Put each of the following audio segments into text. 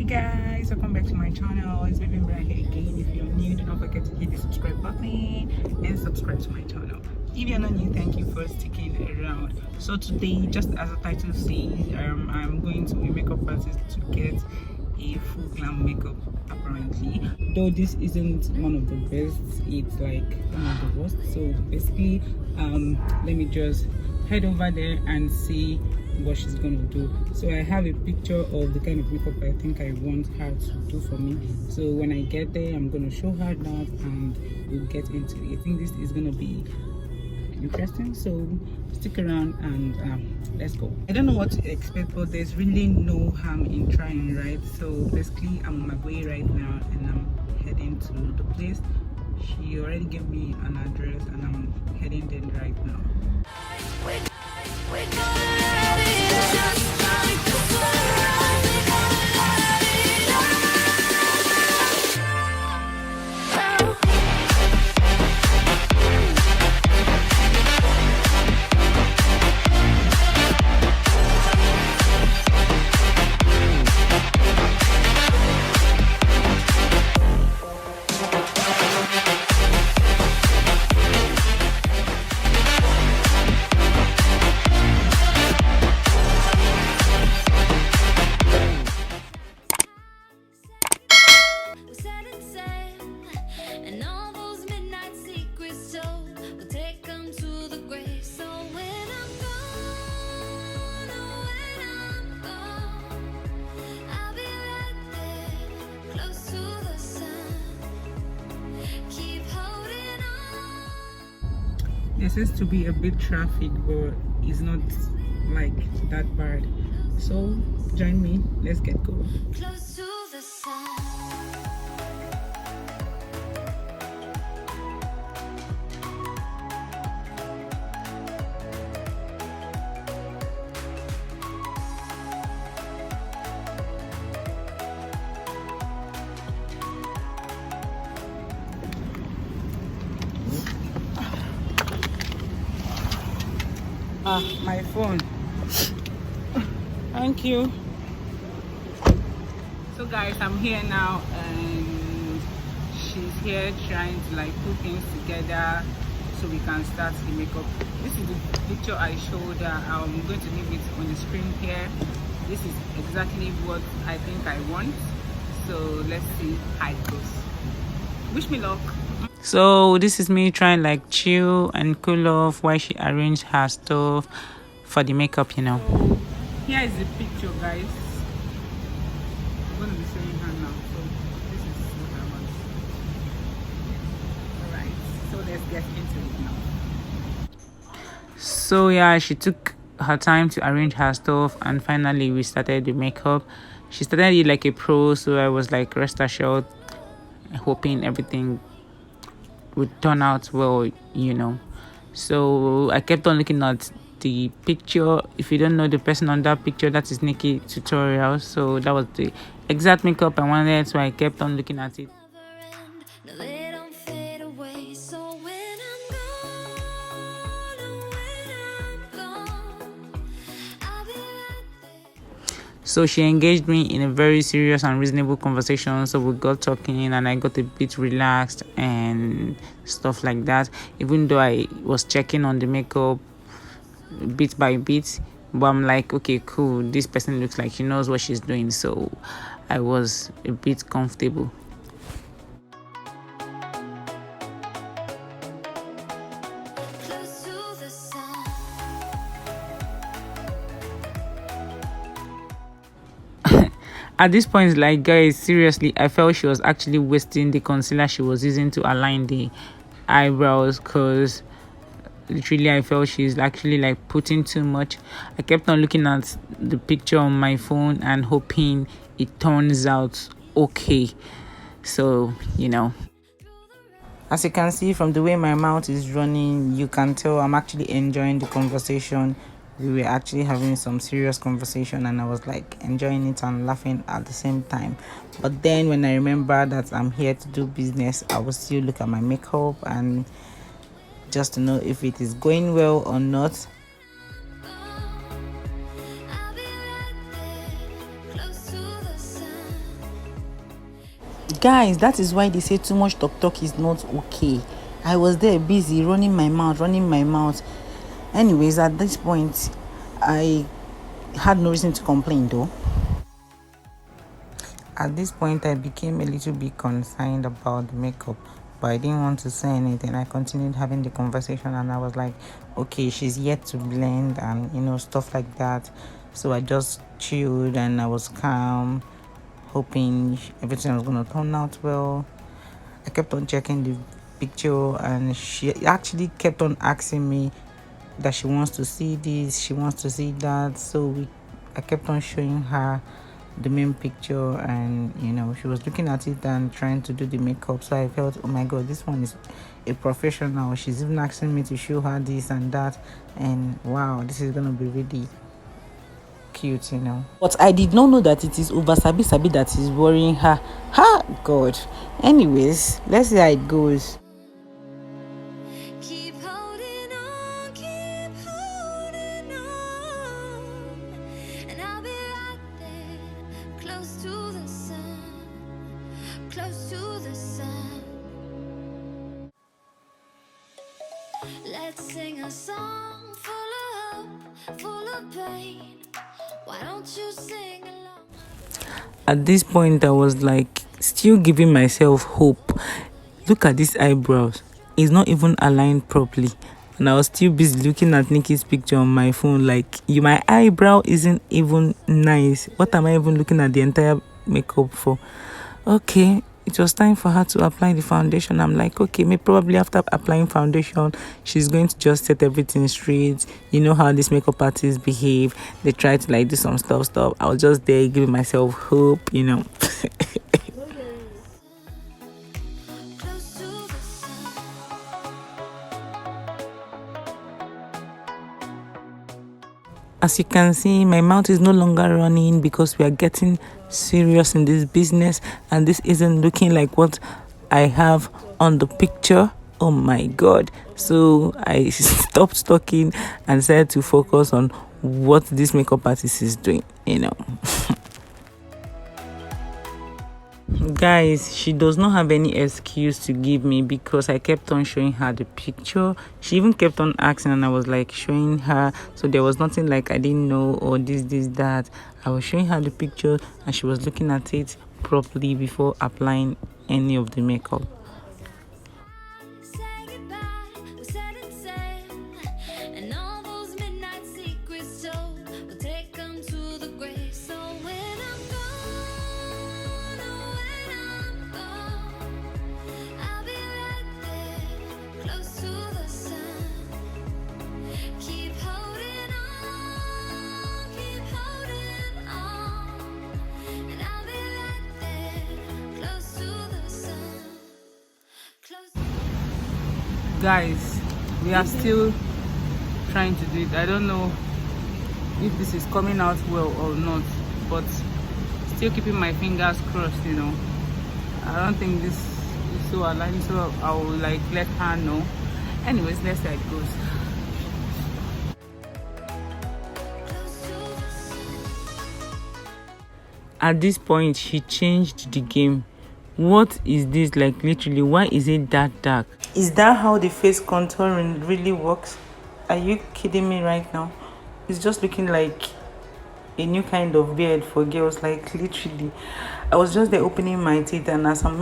guys, welcome back to my channel. It's Baby Brian here again. If you're new, do not forget to hit the subscribe button and subscribe to my channel. If you're not new, thank you for sticking around. So today, just as the title says, I'm going to a makeup artist to get a full glam makeup apparently, though this isn't one of the best, it's like one of the worst. So basically, let me just head over there and see what she's gonna do. So I have a picture of the kind of makeup I think I want her to do for me. So when I get there, I'm gonna show her that and we'll get into it. I think this is gonna be interesting, so stick around and let's go. I don't know what to expect, but there's really no harm in trying, right? So basically, I'm on my way right now and I'm heading to the place. She already gave me an address and I'm heading there right now. There seems to be a bit traffic, but it's not like that bad. So join me, let's get going. Close to the sun. My phone. Thank you. So guys, I'm here now and she's here trying to like put things together so we can start the makeup. This is the picture I showed her. I'm going to leave it on the screen here. This is exactly what I think I want. So let's see how it goes. Wish me luck. So this is me trying like chill and cool off while she arranged her stuff for the makeup, you know. So here is the picture, guys. I'm going to be showing her now. So this is what I want. Alright, so let's get into it now. So yeah, she took her time to arrange her stuff and finally we started the makeup. She started it like a pro, so I was like rest assured, hoping everything would turn out well, you know. So I kept on looking at the picture. If you don't know the person on that picture, that is Nikkietutorials. So that was the exact makeup I wanted, so I kept on looking at it. So she engaged me in a very serious and reasonable conversation. So we got talking and I got a bit relaxed and stuff like that. Even though I was checking on the makeup bit by bit, but I'm like, okay, cool. This person looks like she knows what she's doing. So I was a bit comfortable. At this point, like, guys, seriously, I felt she was actually wasting the concealer she was using to align the eyebrows, because literally I felt she's actually like putting too much. I kept on looking at the picture on my phone and hoping it turns out okay. So, you know, as you can see from the way my mouth is running, you can tell I'm actually enjoying the conversation. We were actually having some serious conversation and I was like enjoying it and laughing at the same time. But then when I remember that I'm here to do business, I will still look at my makeup and just to know if it is going well or not. Guys, that is why they say too much talk is not okay. I was there busy running my mouth. Anyways, at this point, I had no reason to complain though. At this point, I became a little bit concerned about the makeup, but I didn't want to say anything. I continued having the conversation, and I was like, okay, she's yet to blend and stuff like that. So I just chilled and I was calm, hoping everything was gonna turn out well. I kept on checking the picture, and she actually kept on asking me that she wants to see this, she wants to see that. I kept on showing her the main picture, and she was looking at it and trying to do the makeup. So I felt, oh my god, this one is a professional. She's even asking me to show her this and that, and wow, this is gonna be really cute. But I did not know that it is over sabi sabi that is worrying her. Ha, god. Anyways, let's see how it goes. Keep holding on, and I'll be right there, close to the sun, close to the sun. Let's sing a song full of hope, full of pain. Why don't you sing along? At this point, I was like still giving myself hope. Look at these eyebrows. It's not even aligned properly. And I was still busy looking at Nikkie's picture on my phone, like, my eyebrow isn't even nice. What am I even looking at the entire makeup for? Okay, it was time for her to apply the foundation. I'm like, okay, maybe probably after applying foundation, she's going to just set everything straight. You know how these makeup artists behave. They try to like do some stuff. I was just there giving myself hope. Close to the sun. As you can see, my mouth is no longer running because we are getting serious in this business, and this isn't looking like what I have on the picture. Oh my god. So I stopped talking and started to focus on what this makeup artist is doing. Guys, she does not have any excuse to give me because I kept on showing her the picture. She even kept on asking, and I was like showing her. So there was nothing like I didn't know or this that. I was showing her the picture, and she was looking at it properly before applying any of the makeup. Say goodbye, we said and said, and all those midnight secrets told, we'll take them to the grave. So when I'm gone, oh, when I'm gone, I'll be right there, close to the sun. Keep holding on, and I'll be right there, close to the sun. Close. Guys, we are still trying to do it. I don't know if this is coming out well or not, but still keeping my fingers crossed. I don't think this is so aligned, so I will like let her know. Anyways, let's see how it goes. At this point, she changed the game. What is this? Like, literally, why is it that dark? Is that how the face contouring really works? Are you kidding me right now? It's just looking like a new kind of beard for girls. Like, literally, I was just there opening my teeth, and as I'm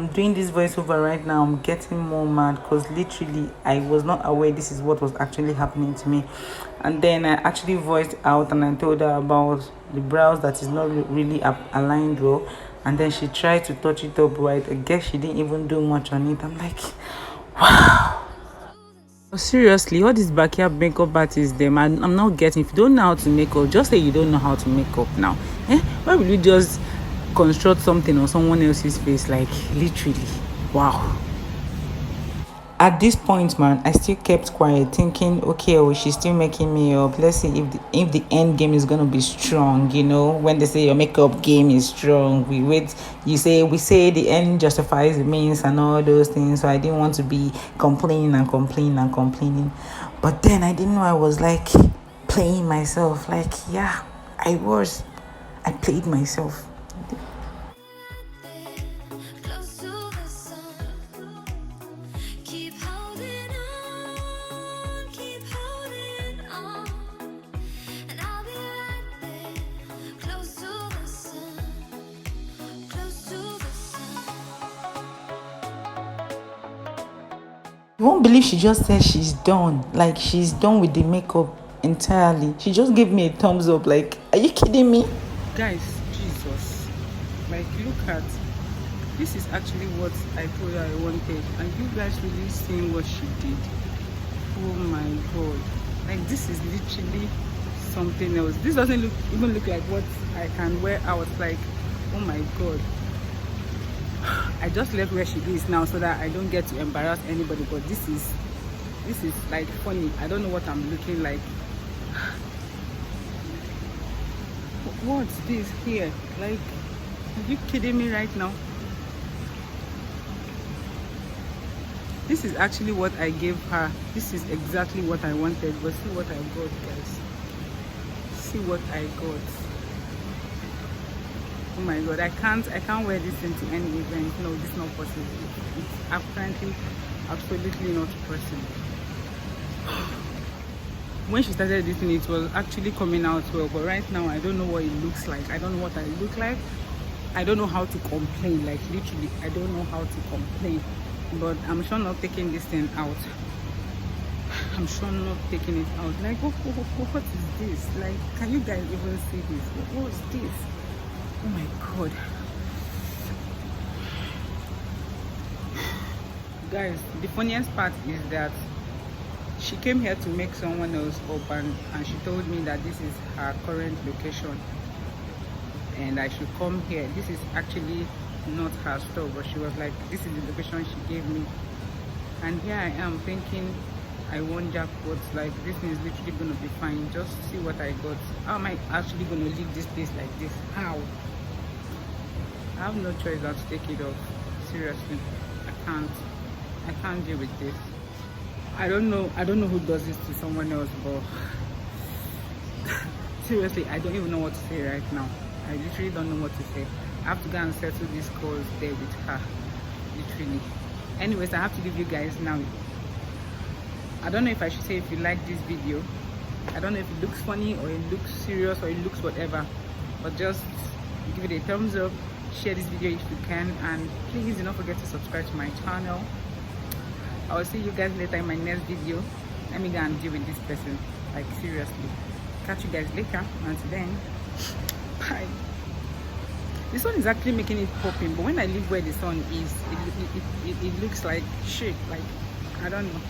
doing this voiceover right now, I'm getting more mad because literally I was not aware this is what was actually happening to me. And then I actually voiced out and I told her about the brows that is not really aligned well, and then she tried to touch it up right. I guess she didn't even do much on it. I'm like, wow. Seriously, all these backyard makeup artists, I'm not getting. If you don't know how to make up, just say you don't know how to make up now. Why will you just construct something on someone else's face? Like, literally, wow. At this point, man, I still kept quiet, thinking, okay, oh, she's still making me up. Let's see if the end game is gonna be strong. When they say your makeup game is strong, we say the end justifies the means and all those things. So I didn't want to be complaining. But then I didn't know I was like playing myself. Like, yeah, I played myself. You won't believe she just said she's done. Like, she's done with the makeup entirely. She just gave me a thumbs up. Like, are you kidding me? Guys, Jesus. Like, look at, this is actually what I told her I wanted. And you guys really seen what she did. Oh my God. Like, this is literally something else. This doesn't even look like what I can wear out. Like, oh my God. I just left where she is now so that I don't get to embarrass anybody, but this is like funny. I don't know what I'm looking like. What's this here? Like, are you kidding me right now? This is actually what I gave her. This is exactly what I wanted, but see what I got, guys. See what I got. Oh my God, I can't wear this into any event. No, this is not possible. It's apparently absolutely not possible. When she started this thing, it was actually coming out well, but right now I don't know what it looks like. I don't know what I look like. I don't know how to complain. Like, literally, I don't know how to complain. But I'm sure not taking this thing out. I'm sure not taking it out. Like, what is this? Like, can you guys even see this? What is this? Oh my God. Guys, the funniest part is that she came here to make someone else up, and she told me that this is her current location and I should come here. This is actually not her store, but she was like, this is the location she gave me. And here I am thinking I won jackpots. Like, this thing is literally gonna be fine. Just see what I got. How am I actually gonna leave this place like this? How? I have no choice but to take it off. Seriously, I can't deal with this. I don't know who does this to someone else, but seriously, I don't even know what to say right now. I literally don't know what to say. I have to go and settle these calls there with her, literally. Anyways, I have to leave you guys now. I don't know if I should say if you like this video. I don't know if it looks funny or it looks serious or it looks whatever, but just give it a thumbs up, share this video if you can, and please do not forget to subscribe to my channel. I will see you guys later in my next video. Let me go and deal with this person. Like, seriously. Catch you guys later. Until then, bye. The sun is actually making it popping, but when I leave where the sun is, it looks like shit. Like, I don't know.